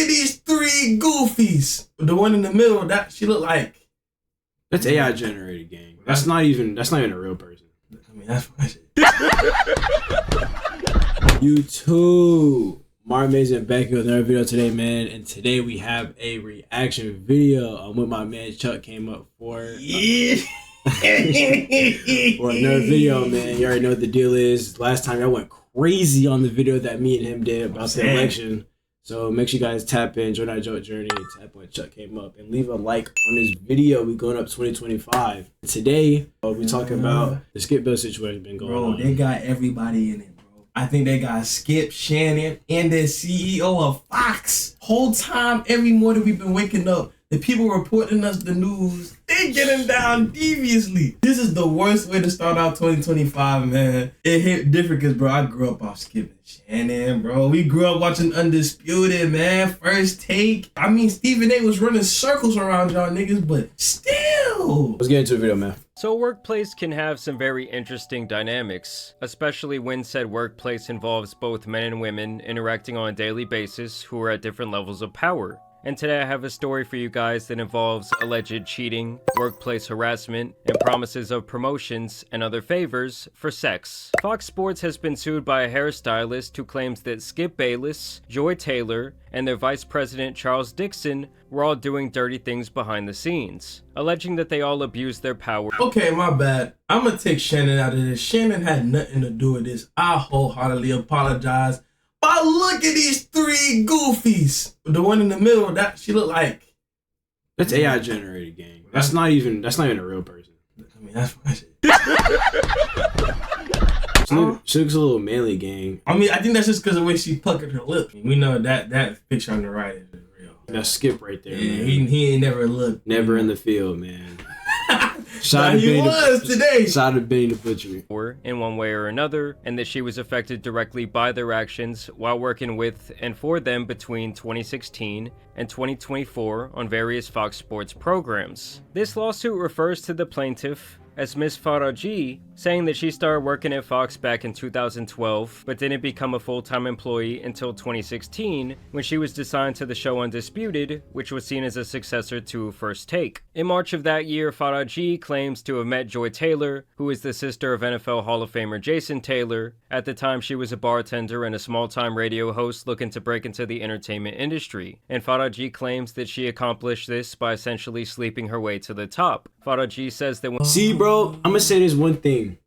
at these three goofies. The one in the middle, that she look like. That's AI generated, gang. That's not even a real person. I mean, that's my shit. YouTube. MarMazin back with another video today, man. And today we have a reaction video on what my man Chuck came up for. Yeah. For another video, man. You already know what the deal is. Last time I went crazy on the video that me and him did about the election. So make sure you guys tap in, join our journey, tap on Chuck came up, and leave a like on this video. We going up 2025. Today, we talking about the Skip Bayless situation been going on. Bro, they got everybody in it, bro. I think they got Skip, Shannon, and the CEO of Fox. Whole time, every morning we've been waking up, the people reporting us the news, they getting down deviously. This is the worst way to start out 2025, man. It hit different because, bro, I grew up off Skip and Shannon, bro. We grew up watching Undisputed, man. First Take. I mean, Stephen A was running circles around y'all niggas, but still. Let's get into the video, man. So a workplace can have some very interesting dynamics, especially when said workplace involves both men and women interacting on a daily basis who are at different levels of power. And today I have a story for you guys that involves alleged cheating, workplace harassment, and promises of promotions and other favors for sex. Fox Sports has been sued by a hairstylist who claims that Skip Bayless, Joy Taylor, and their vice president Charles Dixon were all doing dirty things behind the scenes, alleging that they all abused their power. Okay, my bad. I'm gonna take Shannon out of this. Shannon had nothing to do with this. I wholeheartedly apologize. But look at these three goofies. The one in the middle, that she look like. That's AI generated, gang. That's not even a real person. I mean, that's my shit. She looks a little manly, gang. I mean, I think that's just because of the way she puckered her lip. We know that picture on the right is real. That's Skip right there, Yeah, man. he ain't never looked. Never in the field, man. Shout he was today. Shout out to Benny the Butcher. In one way or another, and that she was affected directly by their actions while working with and for them between 2016 and 2024 on various Fox Sports programs. This lawsuit refers to the plaintiff as Miss Farah G, saying that she started working at Fox back in 2012, but didn't become a full-time employee until 2016, when she was assigned to the show Undisputed, which was seen as a successor to First Take. In March of that year, Farah G claims to have met Joy Taylor, who is the sister of NFL Hall of Famer Jason Taylor. At the time, she was a bartender and a small-time radio host looking to break into the entertainment industry, and Farah G claims that she accomplished this by essentially sleeping her way to the top. Farah G says that when— See, bro, I'm gonna say this one thing,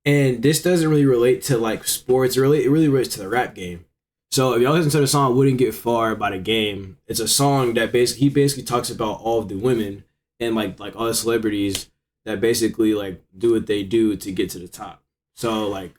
and this doesn't really relate to like sports. It really relates to the rap game. So if y'all listen to the song "Wouldn't Get Far" by The Game, it's a song that he basically talks about all of the women and like all the celebrities that basically like do what they do to get to the top. So like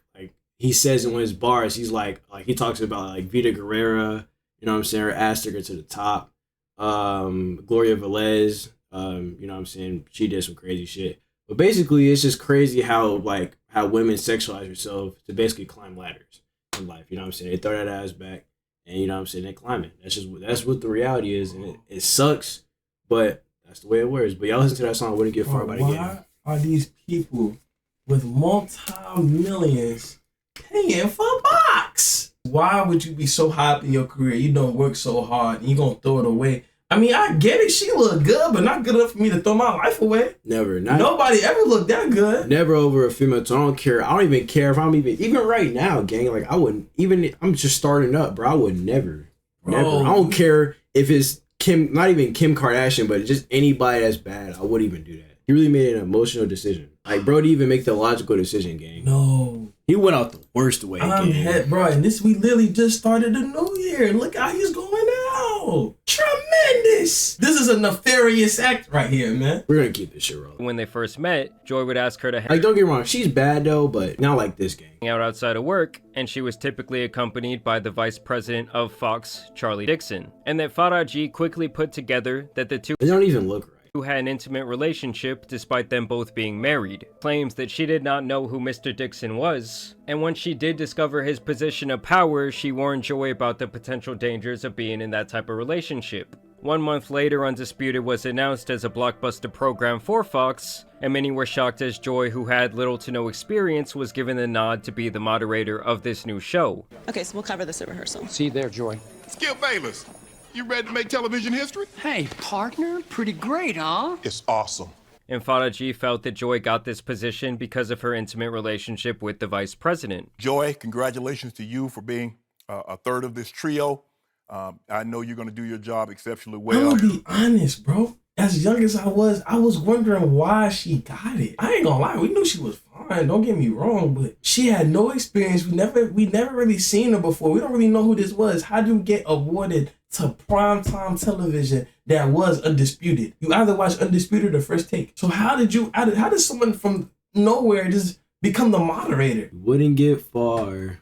he says in one of his bars, he's like he talks about like Vita Guerrera, you know what I'm saying, her ass took her to the top. Gloria Velez, you know what I'm saying, she did some crazy shit. But basically, it's just crazy how women sexualize themselves to basically climb ladders in life. You know what I'm saying? They throw that ass back, and you know what I'm saying, they climb it. That's what the reality is, and it sucks, but that's the way it works. But y'all listen to that song, "Wouldn't Get Far" by The Game. Why are these people with multi-millions paying for box? Why would you be so high up in your career? You don't work so hard, and you gonna throw it away? I mean, I get it. She look good, but not good enough for me to throw my life away. Never. Nobody ever looked that good. Never over a female. So I don't care. I don't even care if I'm even right now, gang. Like I wouldn't even. I'm just starting up, bro. I would never. I don't care if it's Kim, not even Kim Kardashian, but just anybody that's bad. I wouldn't even do that. He really made an emotional decision. Like, bro, didn't even make the logical decision, gang. No. He went out the worst way, gang. Bro, and we literally just started the new year. And look how he's going out. Tremendous. This is a nefarious act right here, man. We're gonna keep this shit rolling. when they first met, Joy would ask her to like, don't get me wrong, she's bad though, but not like this gang. hang out outside of work, and she was typically accompanied by the vice president of Fox, Charlie Dixon. And that Farah G quickly put together that the two They don't even look right. who had an intimate relationship despite them both being married, claims that she did not know who Mr. Dixon was, and when she did discover his position of power, she warned Joy about the potential dangers of being in that type of relationship. 1 month later, Undisputed was announced as a blockbuster program for Fox, and many were shocked as Joy, who had little to no experience, was given the nod to be the moderator of this new show. Okay, so we'll cover this at rehearsal. See you there, Joy. Skip Bayless. You ready to make television history? Hey, partner, pretty great, huh? It's awesome. And Farah felt that Joy got this position because of her intimate relationship with the vice president. Joy, congratulations to you for being a third of this trio. I know you're going to do your job exceptionally well. I'm gonna be honest, bro. As young as I was wondering why she got it. I ain't gonna lie, we knew she was fine. Don't get me wrong, but she had no experience. We never really seen her before. We don't really know who this was. How do you get awarded to primetime television that was Undisputed? You either watch Undisputed or First Take. So how did someone from nowhere just become the moderator? You wouldn't get far.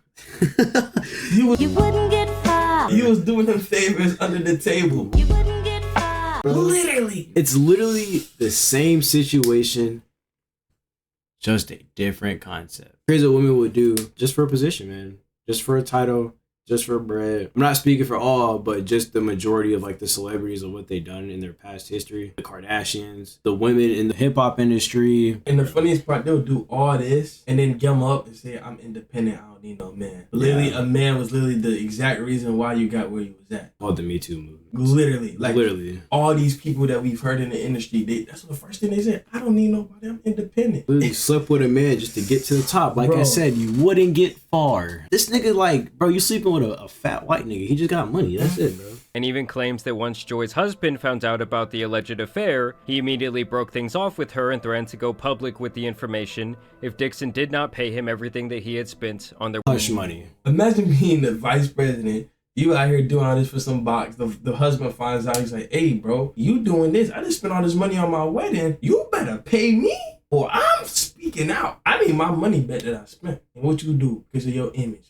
You wouldn't get far. He was doing them favors under the table. You wouldn't get far. Literally. It's literally the same situation, just a different concept. Here's what women would do just for a position, man. Just for a title, just for bread. I'm not speaking for all, but just the majority of like the celebrities of what they've done in their past history. The Kardashians, the women in the hip hop industry. And the funniest part, they'll do all this and then gum up and say, I'm independent, I don't need no man. But literally, a man was literally the exact reason why you got where you was at. All the Me Too movement. Literally. All these people that we've heard in the industry, that's the first thing they said. I don't need nobody, I'm independent. Literally slept with a man just to get to the top. Like I said, you wouldn't get far. This nigga like, bro, you sleeping with a fat white nigga. He just got money. That's it, bro. And even claims that once Joy's husband found out about the alleged affair, he immediately broke things off with her and threatened to go public with the information if Dixon did not pay him everything that he had spent on their hush money. Imagine being the vice president. You out here doing all this for some box. The husband finds out. He's like, hey, bro, you doing this. I just spent all this money on my wedding. You better pay me or I'm speaking out. I need my money back that I spent. And what you do because of your image.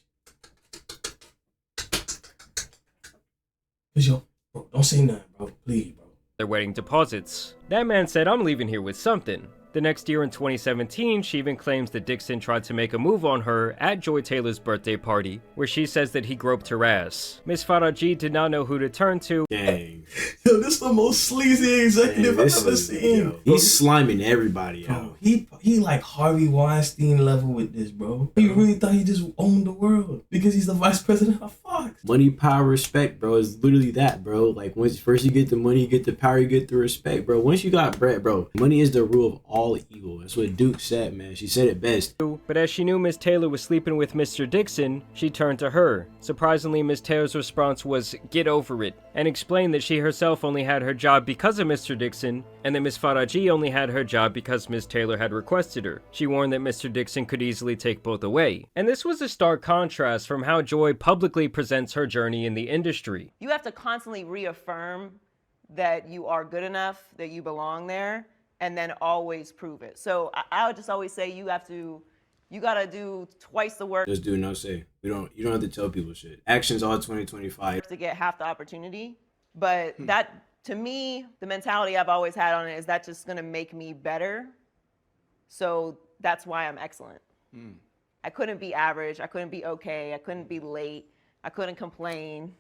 Bro, don't say nothing, bro. Please, bro. Their wedding deposits. That man said, I'm leaving here with something. The next year in 2017, she even claims that Dixon tried to make a move on her at Joy Taylor's birthday party, where she says that he groped her ass. Miss Farah did not know who to turn to. Dang. Yo, this is the most sleazy executive I've ever seen. Yo, he's sliming everybody out. He like Harvey Weinstein level with this, bro. He really thought he just owned the world because he's the vice president of Fox. Money, power, respect, bro, is literally that, bro. Like, once first you get the money, you get the power, you get the respect, bro. Once you got bread, bro, money is the rule of all evil. That's what Duke said, man. She said it best. But as she knew Miss Taylor was sleeping with Mr. Dixon, she turned to her. Surprisingly, Miss Taylor's response was, get over it, and explained that she herself only had her job because of Mr. Dixon, and that Miss Farah only had her job because Miss Taylor had requested her. She warned that Mr. Dixon could easily take both away. And this was a stark contrast from how Joy publicly presents her journey in the industry. You have to constantly reaffirm that you are good enough, that you belong there, and then always prove it. So I would just always say you gotta do twice the work. Just do no say. You don't have to tell people shit. Actions all 2025 to get half the opportunity. But that, to me, the mentality I've always had on it is that's just gonna make me better. So that's why I'm excellent. I couldn't be average, I couldn't be okay, I couldn't be late, I couldn't complain,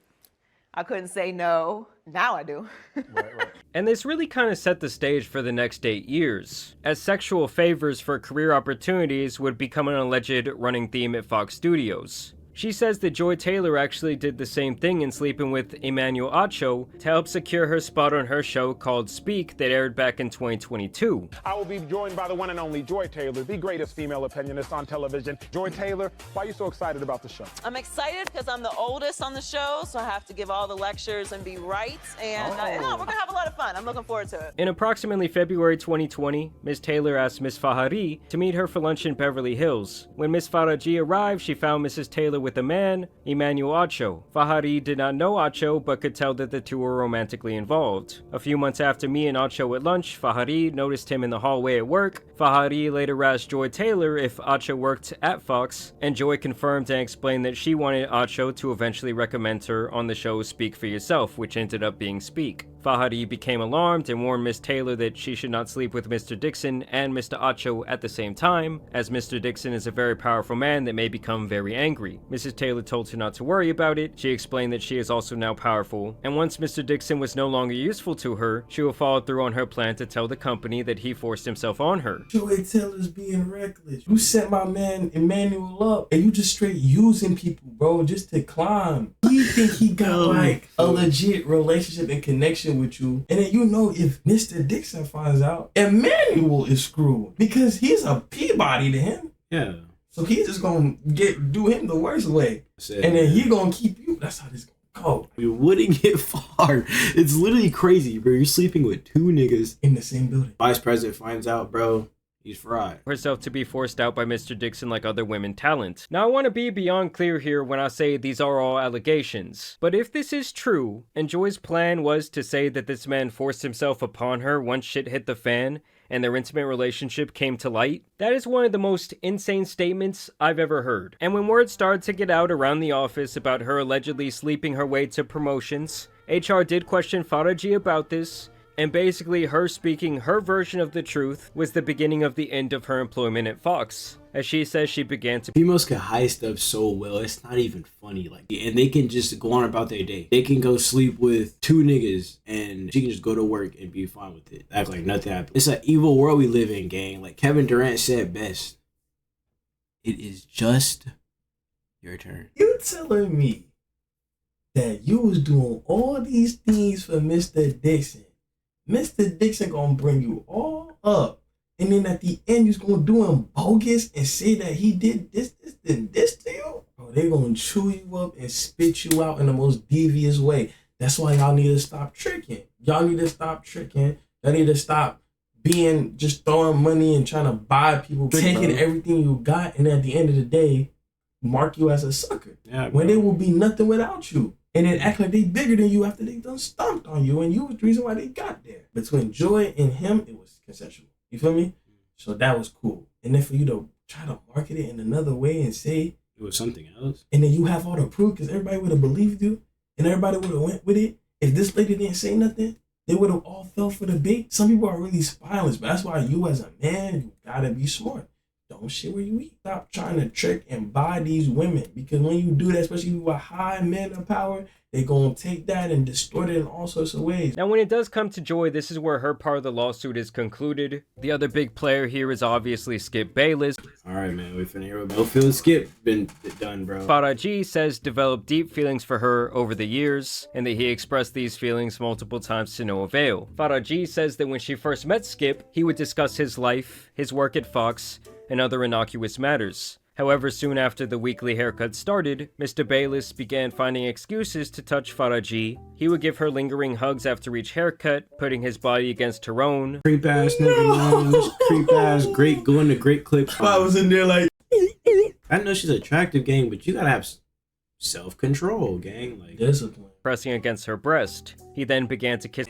I couldn't say no. Now I do. Right. And this really kind of set the stage for the next 8 years, as sexual favors for career opportunities would become an alleged running theme at Fox Studios. She says that Joy Taylor actually did the same thing in sleeping with Emmanuel Acho to help secure her spot on her show called Speak that aired back in 2022. I will be joined by the one and only Joy Taylor, the greatest female opinionist on television. Joy Taylor, why are you so excited about the show? I'm excited because I'm the oldest on the show, so I have to give all the lectures and be right. And we're gonna have a lot of fun. I'm looking forward to it. In approximately February 2020, Ms. Taylor asked Ms. Fahari to meet her for lunch in Beverly Hills. When Ms. Farah arrived, she found Mrs. Taylor with a man, Emmanuel Acho. Fahari did not know Acho, but could tell that the two were romantically involved. A few months after me and Acho at lunch, Fahari noticed him in the hallway at work. Fahari later asked Joy Taylor if Acho worked at Fox, and Joy confirmed and explained that she wanted Acho to eventually recommend her on the show Speak for Yourself, which ended up being Speak. Fahadi became alarmed and warned Miss Taylor that she should not sleep with Mr. Dixon and Mr. Acho at the same time, as Mr. Dixon is a very powerful man that may become very angry. Mrs. Taylor told her not to worry about it. She explained that she is also now powerful, and once Mr. Dixon was no longer useful to her, she will follow through on her plan to tell the company that he forced himself on her. Joey Taylor's being reckless. You set my man Emmanuel up, and you just straight using people, bro, just to climb. You think he got like a legit relationship and connection with you, and then you know if Mr. Dixon finds out, Emmanuel is screwed because he's a Peabody to him. Yeah. So he's just gonna do him the worst way, and then he gonna keep you. That's how this gonna go. We wouldn't get far. It's literally crazy, bro. You're sleeping with two niggas in the same building. Vice president finds out, bro. He's fried. Herself to be forced out by Mr. Dixon like other women talent. Now I want to be beyond clear here when I say these are all allegations. But if this is true, and Joy's plan was to say that this man forced himself upon her once shit hit the fan, and their intimate relationship came to light, that is one of the most insane statements I've ever heard. And when word started to get out around the office about her allegedly sleeping her way to promotions, HR did question Faraji about this, and basically her speaking her version of the truth was the beginning of the end of her employment at Fox. As she says, she began to... Females can hide stuff so well, it's not even funny. Like, and they can just go on about their day. They can go sleep with two niggas and she can just go to work and be fine with it. Act like nothing happened. It's an evil world we live in, gang. Like Kevin Durant said best. It is just your turn. You telling me that you was doing all these things for Mr. Dixon? Mr. Dixon gonna bring you all up, and then at the end you's gonna do him bogus and say that he did this to you? Bro, they gonna chew you up and spit you out in the most devious way. That's why y'all need to stop tricking. Y'all need to stop tricking. Y'all need to stop being just throwing money and trying to buy people, taking everything you got, and at the end of the day, mark you as a sucker. Yeah, when they will be nothing without you. And then act like they bigger than you after they done stomped on you, and you was the reason why they got there. Between Joy and him, it was consensual. You feel me? So that was cool. And then for you to try to market it in another way and say it was something else, and then you have all the proof because everybody would have believed you, and everybody would have went with it. If this lady didn't say nothing, they would have all fell for the bait. Some people are really spineless, but that's why you as a man, you gotta be smart. Don't shit where you eat. Stop trying to trick and buy these women, because when you do that, especially with high men of power, they gonna take that and distort it in all sorts of ways. Now when it does come to Joy, this is where her part of the lawsuit is concluded. The other big player here is obviously Skip Bayless. Alright man, we finna hear about Battlefield Skip been done, bro. Faraji says developed deep feelings for her over the years, and that he expressed these feelings multiple times to no avail. Faraji says that when she first met Skip, he would discuss his life, his work at Fox, and other innocuous matters. However, soon after the weekly haircut started, Mr. Bayless began finding excuses to touch Faraji. He would give her lingering hugs after each haircut, putting his body against her own. Creep ass nigga, man. Creep ass, great, going to great clips. I was in there like... I know she's attractive, gang, but you gotta have self-control, gang. Like discipline. Pressing against her breast. He then began to kiss...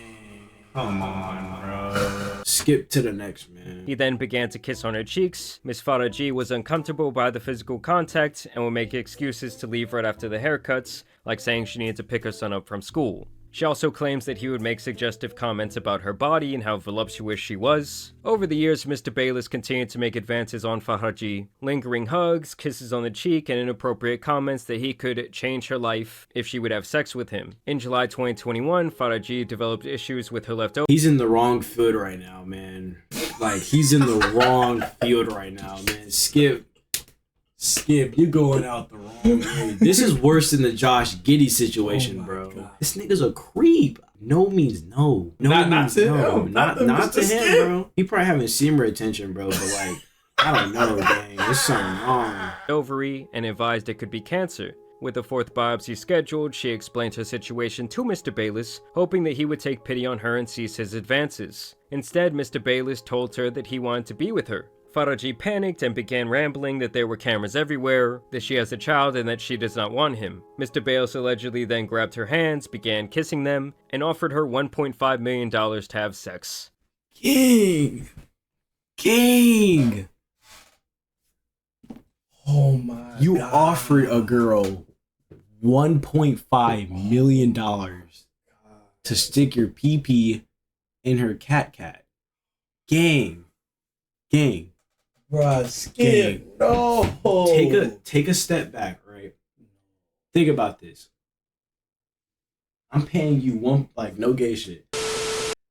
Come on, bro. Skip to the next, man. He then began to kiss on her cheeks. Miss Faraji was uncomfortable by the physical contact and would make excuses to leave right after the haircuts, like saying she needed to pick her son up from school. She also claims that he would make suggestive comments about her body and how voluptuous she was. Over the years, Mr. Bayless continued to make advances on Faraji, lingering hugs, kisses on the cheek, and inappropriate comments that he could change her life if she would have sex with him. In July 2021, Faraji developed issues with her left over. He's in the wrong field right now, man. Like, he's in the wrong field right now, man. Skip, you going out the wrong way. This is worse than the Josh Giddey situation, bro. God. This nigga's a creep. No means no. No not means to no. him. Not to him, bro. He probably having semen retention, bro. But like, I don't know, gang. There's something wrong. Ovary and advised it could be cancer. With the fourth biopsy scheduled, she explained her situation to Mr. Bayless, hoping that he would take pity on her and cease his advances. Instead, Mr. Bayless told her that he wanted to be with her. Faraji panicked and began rambling that there were cameras everywhere, that she has a child and that she does not want him. Mr. Bayless allegedly then grabbed her hands, began kissing them, and offered her $1.5 million to have sex. King! Oh my You God. offered a girl $1.5 million to stick your pee in her cat. Gang. Bruh, Skip, no. Take a step back, right? Think about this. I'm paying you no gay shit.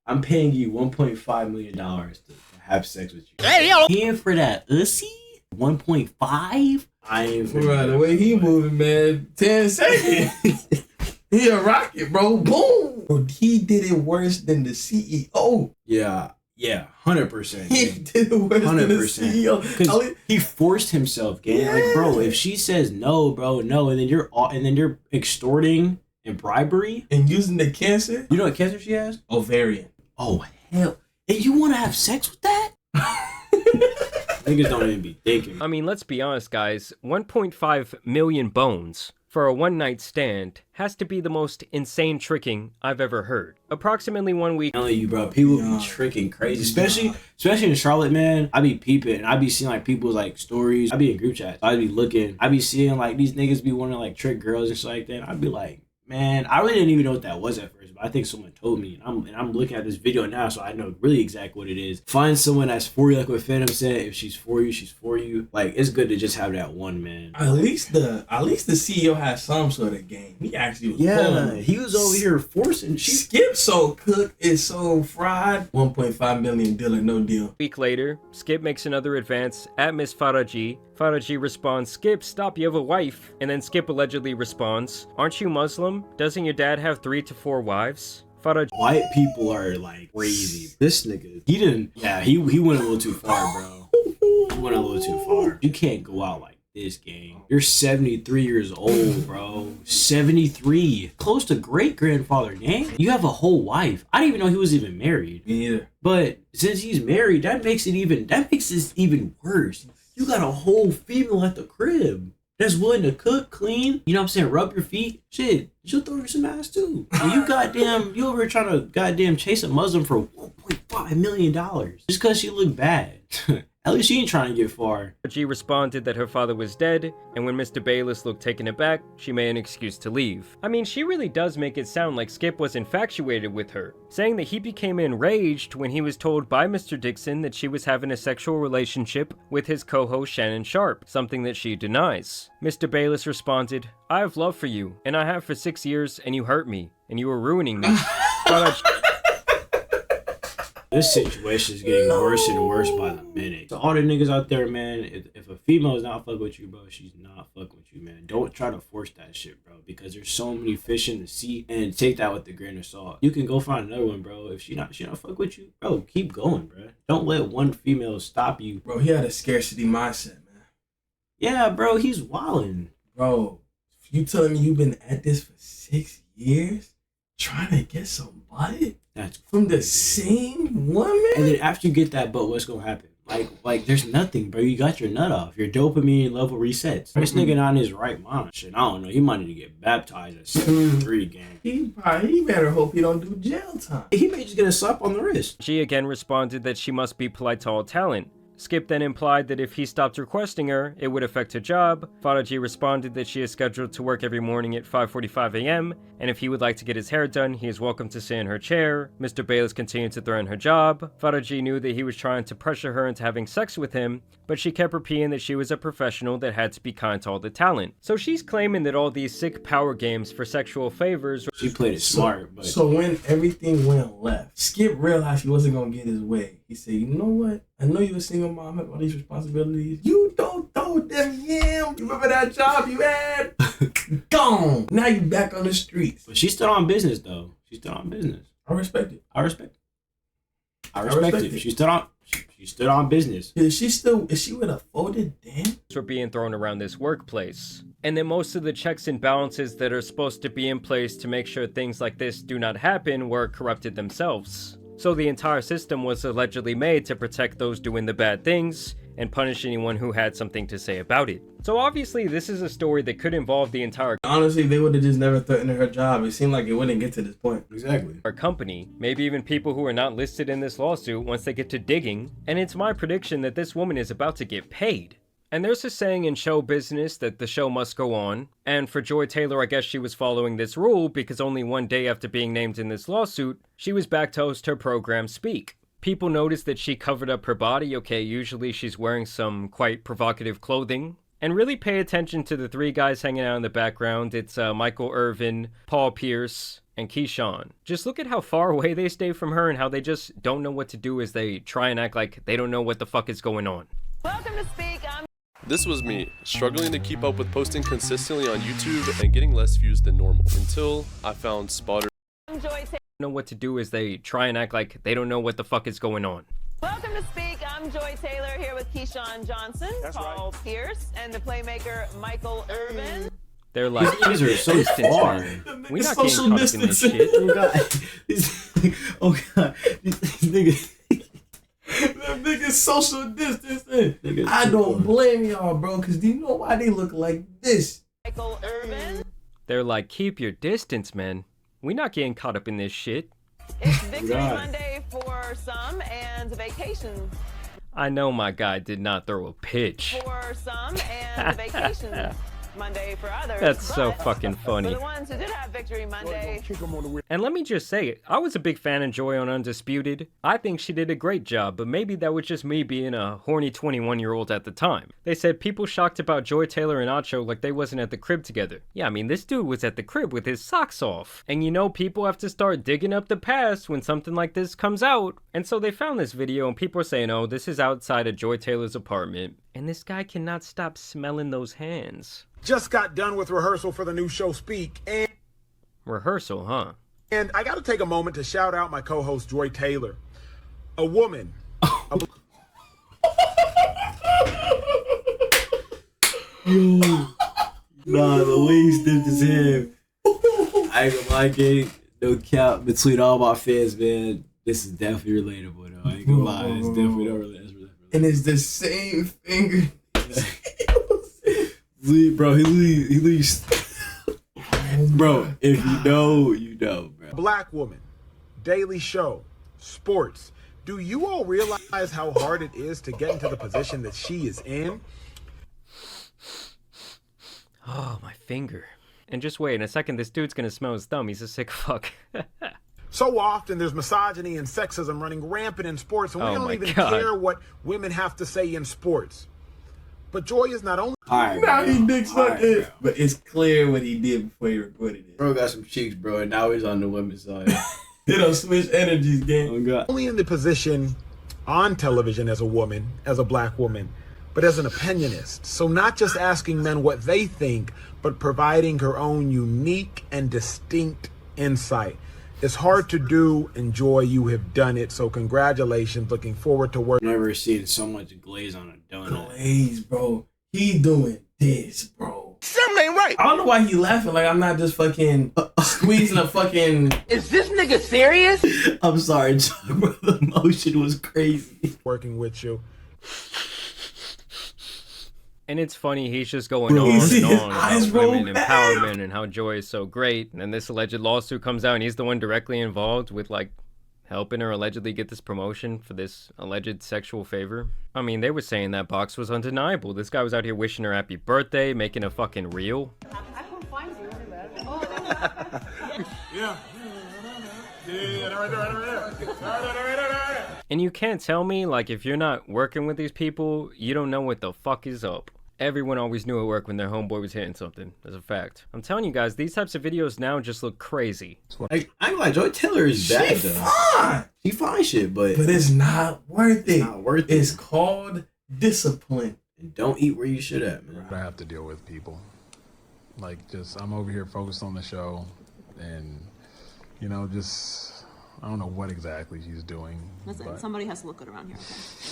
I'm paying you $1.5 million to have sex with you. Hey, yo! Paying for that ussy? 1.5? I ain't for Bruh, the way he moving, man. 10 seconds. He a rocket, bro. Boom. Bro, he did it worse than the CEO. Yeah, 100%. He did it worse than the CEO. Because he forced himself, gang. Yeah. Like, bro, if she says no, bro, no, and then you're extorting and bribery and using the cancer. You know what cancer she has? Ovarian. Oh hell! And you want to have sex with that? Niggas don't even be thinking. I mean, let's be honest, guys. 1.5 million bones for a one-night stand has to be the most insane tricking I've ever heard. Approximately 1 week. I'm telling you, bro, people be tricking crazy, especially in Charlotte, man. I be peeping, and I be seeing like people's like stories. I be in group chats. I be looking. I be seeing like these niggas be wanting to like trick girls and shit like that. And I be like, man, I really didn't even know what that was at first, but I think someone told me, and I'm looking at this video now, so I know really exactly what it is. Find someone that's for you, like what Phantom said. If she's for you, she's for you. Like, it's good to just have that one, man. At least the CEO has some sort of game. He actually was pulling. He was over here forcing. Skip so cooked is so fried. 1.5 million deal or no deal. A week later, Skip makes another advance at Miss Faraji. Faraji responds, "Skip, stop, you have a wife." And then Skip allegedly responds, "Aren't you Muslim? Doesn't your dad have 3 to 4 wives?" Faraji. White people are like crazy. This nigga, he went a little too far, bro. He went a little too far. You can't go out like this, gang. You're 73 years old, bro. 73. Close to great-grandfather, gang. You have a whole wife. I didn't even know he was even married. Me either. But since he's married, that makes this even worse. You got a whole female at the crib that's willing to cook, clean, you know what I'm saying, rub your feet. Shit, she'll throw you some ass too. And you over here trying to goddamn chase a Muslim for $1.5 million just because she looked bad. At least she ain't trying to get far. She responded that her father was dead, and when Mr. Bayless looked taken aback, she made an excuse to leave. I mean, she really does make it sound like Skip was infatuated with her, saying that he became enraged when he was told by Mr. Dixon that she was having a sexual relationship with his co-host Shannon Sharp, something that she denies. Mr. Bayless responded, "I have love for you, and I have for 6 years, and you hurt me, and you are ruining me." This situation is getting worse and worse by the minute. So all the niggas out there, man, if a female is not fucking with you, bro, she's not fucking with you, man. Don't try to force that shit, bro, because there's so many fish in the sea, and take that with a grain of salt. You can go find another one, bro. If she not fuck with you, bro, keep going, bro. Don't let one female stop you. Bro, he had a scarcity mindset, man. Yeah, bro, he's wildin'. Bro, you telling me you've been at this for 6 years trying to get some butt? That's from the same woman? And then after you get that butt, what's gonna happen? Like there's nothing, bro. You got your nut off. Your dopamine level resets. This nigga not in his right mind. Shit, I don't know. He might need to get baptized at 73, gang. He better hope he don't do jail time. He may just get a slap on the wrist. She again responded that she must be polite to all talent. Skip then implied that if he stopped requesting her, it would affect her job. Faraji responded that she is scheduled to work every morning at 5:45 a.m., and if he would like to get his hair done, he is welcome to sit in her chair. Mr. Bayless continued to threaten her job. Faraji knew that he was trying to pressure her into having sex with him, but she kept repeating that she was a professional that had to be kind to all the talent. So she's claiming that all these sick power games for sexual favors... She played it smart, but... So when everything went left, Skip realized he wasn't going to get his way. He said, you know what? I know you're a single mom, have all these responsibilities. You don't throw them yams. You remember that job you had? Gone. Now you back on the streets. But she's still on business, though. She's still on business. I respect it. I respect it. She stood on business. Is she with a folded dam? ...were being thrown around this workplace. And then most of the checks and balances that are supposed to be in place to make sure things like this do not happen were corrupted themselves. So the entire system was allegedly made to protect those doing the bad things and punish anyone who had something to say about it. So obviously this is a story that could involve the entire... Honestly, they would have just never threatened her job. It seemed like it wouldn't get to this point. Exactly. ...our company, maybe even people who are not listed in this lawsuit once they get to digging, and it's my prediction that this woman is about to get paid. And there's a saying in show business that the show must go on. And for Joy Taylor, I guess she was following this rule because only one day after being named in this lawsuit, she was back to host her program Speak. People noticed that she covered up her body. Okay, usually she's wearing some quite provocative clothing. And really pay attention to the three guys hanging out in the background. It's Michael Irvin, Paul Pierce, and Keyshawn. Just look at how far away they stay from her and how they just don't know what to do as they try and act like they don't know what the fuck is going on. Welcome to Speak. This was me, struggling to keep up with posting consistently on YouTube and getting less views than normal, until I found Spotter. I'm Joy Taylor. Know what to do as they try and act like they don't know what the fuck is going on. Welcome to Speak. I'm Joy Taylor here with Keyshawn Johnson, Paul Pierce, and the playmaker Michael Irvin. They're like, These are so far. We're not social getting caught up in this distancing. shit. Oh god. Oh god. These niggas. Them niggas social distancing. Niggas I too don't far. blame y'all, bro, because do you know why they look like this? Michael Irvin. They're like, keep your distance, man. We're not getting caught up in this shit. It's Victory God. Monday for some and vacation I know my guy did not throw a pitch. for some and vacation Monday for others. That's so but fucking For funny. the ones who did have Victory Monday, And let me just say, I was a big fan of Joy on Undisputed. I think she did a great job, but maybe that was just me being a horny 21-year-old at the time. They said people shocked about Joy Taylor and Acho like they wasn't at the crib together. Yeah, I mean, this dude was at the crib with his socks off. And you know, people have to start digging up the past when something like this comes out. And so they found this video and people are saying, oh, this is outside of Joy Taylor's apartment. And this guy cannot stop smelling those hands. Just got done with rehearsal for the new show Speak, Rehearsal, huh? and I got to take a moment to shout out my co-host Joy Taylor, a woman. Nah, the way he sniffed his head. I ain't gonna like it. No cap between all my fans, man. This is definitely relatable, though. I ain't gonna lie. It's definitely not relatable. And it's the same finger. Bro, he leaves. Bro, if you know, you know, bro. Black woman, Daily Show, sports. Do you all realize how hard it is to get into the position that she is in? Oh, my finger. And just wait, in a second, this dude's gonna smell his thumb. He's a sick fuck. So often there's misogyny and sexism running rampant in sports, and we Oh don't my even God. care what women have to say in sports. But Joy is not only Alright, Now he bro. dick sucked Alright, it. bro. But it's clear what he did before he recorded it. Bro got some cheeks, bro, and now he's on the women's side. They don't switch energies, gang. Oh god. only in the position on television as a woman, as a black woman, but as an opinionist. So not just asking men what they think, but providing her own unique and distinct insight. It's hard to do, and Joy, you have done it. So congratulations. Looking forward to work. Never seen so much glaze on a donut. Glaze, bro. He doing this, bro. Something ain't right. I don't know why he laughing. Like, I'm not just fucking squeezing a fucking... Is this nigga serious? I'm sorry, Chuck, bro. The motion was crazy. working with you. And it's funny, he's just going Bro, on you see and his on eyes about roll women back. empowerment and how Joy is so great. And then this alleged lawsuit comes out and he's the one directly involved with, like, helping her allegedly get this promotion for this alleged sexual favor. I mean, they were saying that box was undeniable. This guy was out here wishing her happy birthday, making a fucking reel. And you can't tell me, like, if you're not working with these people, you don't know what the fuck is up. Everyone always knew at work when their homeboy was hitting something. That's a fact. I'm telling you guys, these types of videos now just look crazy. Like, I ain't like Joy Taylor is bad She though. fine. She fine shit, but But it's not worth it. not worth It's it. called discipline. Don't eat where you should at, man. I have to deal with people. Like, just, I'm over here focused on the show, and, you know, just, I don't know what exactly she's doing. listen, but- somebody has to look good around here.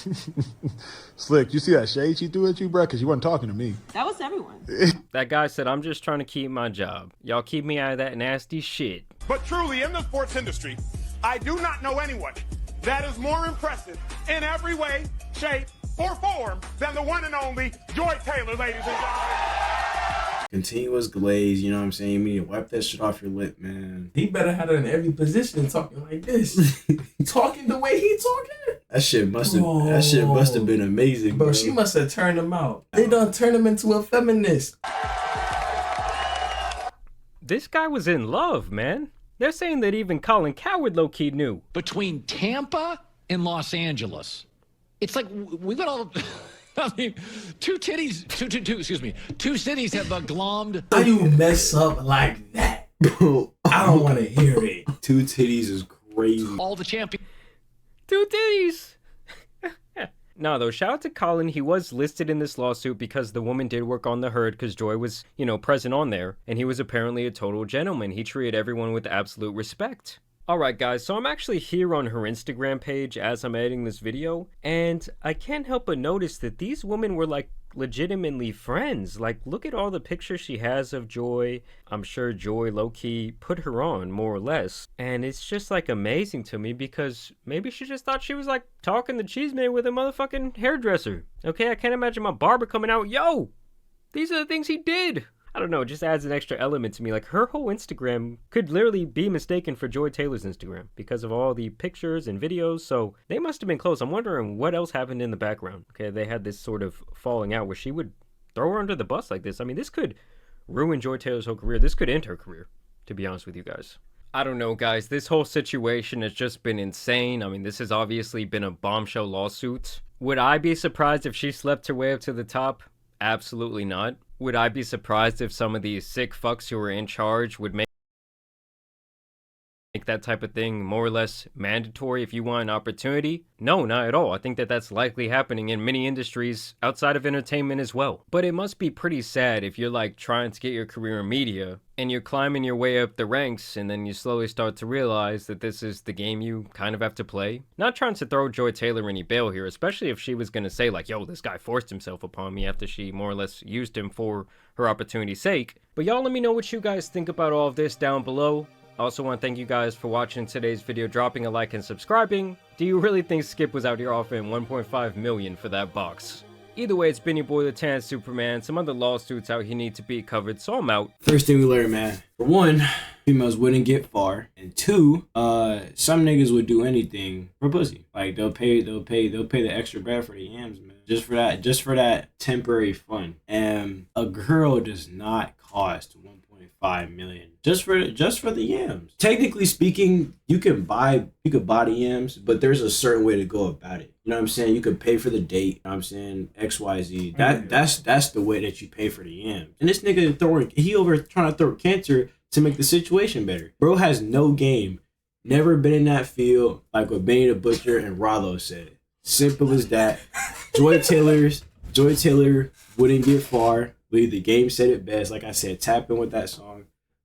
Okay? Slick, you see that shade she threw at you, bro? Because you wasn't talking to me. That was everyone. That guy said, I'm just trying to keep my job. Y'all keep me out of that nasty shit. But truly, in the sports industry, I do not know anyone that is more impressive in every way, shape, or form than the one and only Joy Taylor, ladies and gentlemen. Continuous glaze, you know what I'm saying? You need to wipe that shit off your lip, man. He better have it in every position talking like this. Talking the way he talking. That shit must have been amazing, bro. She must have turned him out. They done turned him into a feminist. This guy was in love, man. They're saying that even Colin Cowherd low-key knew. Between Tampa and Los Angeles, it's like we got all. I mean, two cities have glommed. How you mess up like that? I don't want to hear it. Two titties is crazy. All the champions. Two titties. No, though, shout out to Colin. He was listed in this lawsuit because the woman did work on the herd because Joy was, present on there. And he was apparently a total gentleman. He treated everyone with absolute respect. Alright guys, so I'm actually here on her Instagram page as I'm editing this video, and I can't help but notice that these women were like legitimately friends. Like, look at all the pictures she has of Joy. I'm sure Joy low-key put her on, more or less. And it's just like amazing to me because maybe she just thought she was like talking the cheese man with a motherfucking hairdresser. Okay, I can't imagine my barber coming out, yo, these are the things he did. I don't know, it just adds an extra element to me. Like, her whole Instagram could literally be mistaken for Joy Taylor's Instagram because of all the pictures and videos, so they must have been close. I'm wondering what else happened in the background. Okay, they had this sort of falling out where she would throw her under the bus like this. I mean, this could ruin Joy Taylor's whole career. This could end her career, to be honest with you guys. I don't know, guys. This whole situation has just been insane. I mean, this has obviously been a bombshell lawsuit. Would I be surprised if she slept her way up to the top? Absolutely not. Would I be surprised if some of these sick fucks who are in charge would make that type of thing more or less mandatory if you want an opportunity? No, not at all. I think that that's likely happening in many industries outside of entertainment as well. But it must be pretty sad if you're like trying to get your career in media and you're climbing your way up the ranks and then you slowly start to realize that this is the game you kind of have to play. Not trying to throw Joy Taylor any bail here, especially if she was going to say like, yo, this guy forced himself upon me after she more or less used him for her opportunity's sake. But y'all let me know what you guys think about all of this down below. I also want to thank you guys for watching today's video, dropping a like and subscribing. Do you really think Skip was out here offering 1.5 million for that box? Either way, it's been your boy the Tan Superman. Some other lawsuits out here need to be covered, so I'm out. First thing we learned, man. For one, females wouldn't get far, and two, some niggas would do anything for pussy. Like they'll pay the extra bread for the yams, man. Just for that temporary fun. And a girl does not cost 1.5 million just for the yams. Technically speaking, you could buy the yams, but there's a certain way to go about it. You know what I'm saying? You could pay for the date. You know what I'm saying? XYZ. That's the way that you pay for the yams. And this nigga he over trying to throw cancer to make the situation better. Bro has no game. Never been in that field, like what Benny the Butcher and Rollo said. Simple as that. Joy Taylor wouldn't get far. The game said it best. Like I said, tap in with that song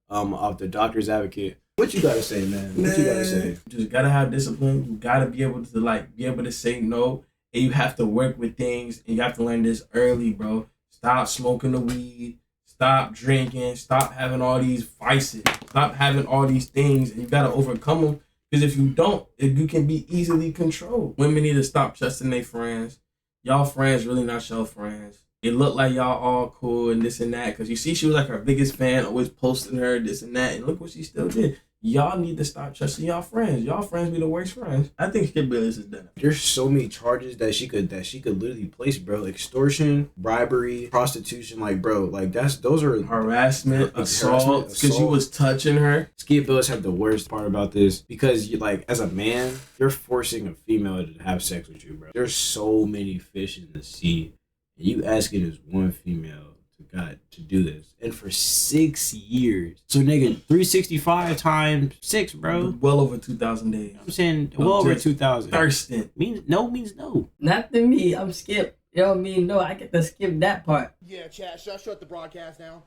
off the Doctor's Advocate. What you gotta say, man? What you gotta say? You just gotta have discipline. You gotta be able to say no. And you have to work with things. And you have to learn this early, bro. Stop smoking the weed. Stop drinking. Stop having all these vices. Stop having all these things. And you gotta overcome them. Because if you don't, you can be easily controlled. Women need to stop trusting their friends. Y'all friends really not your friends. It looked like y'all all cool and this and that. Because you see, she was like her biggest fan, always posting her, this and that. And look what she still did. Y'all need to stop trusting y'all friends. Y'all friends be the worst friends. I think Skip Bayless is done. There's so many charges that she could literally place, bro. Extortion, bribery, prostitution, like, bro, like those are harassment, assault, because you was touching her. Skip Bayless have the worst part about this because you like as a man, you're forcing a female to have sex with you, bro. There's so many fish in the sea. And you asking this one female to do this, and for 6 years. So nigga, 365 times 6, bro. Well over 2,000 days. I'm saying well over 2,000. Thirsting means no. Not to me. I'm Skip. You know what I mean? No, I get to skip that part. Yeah, chat. Shut the broadcast now.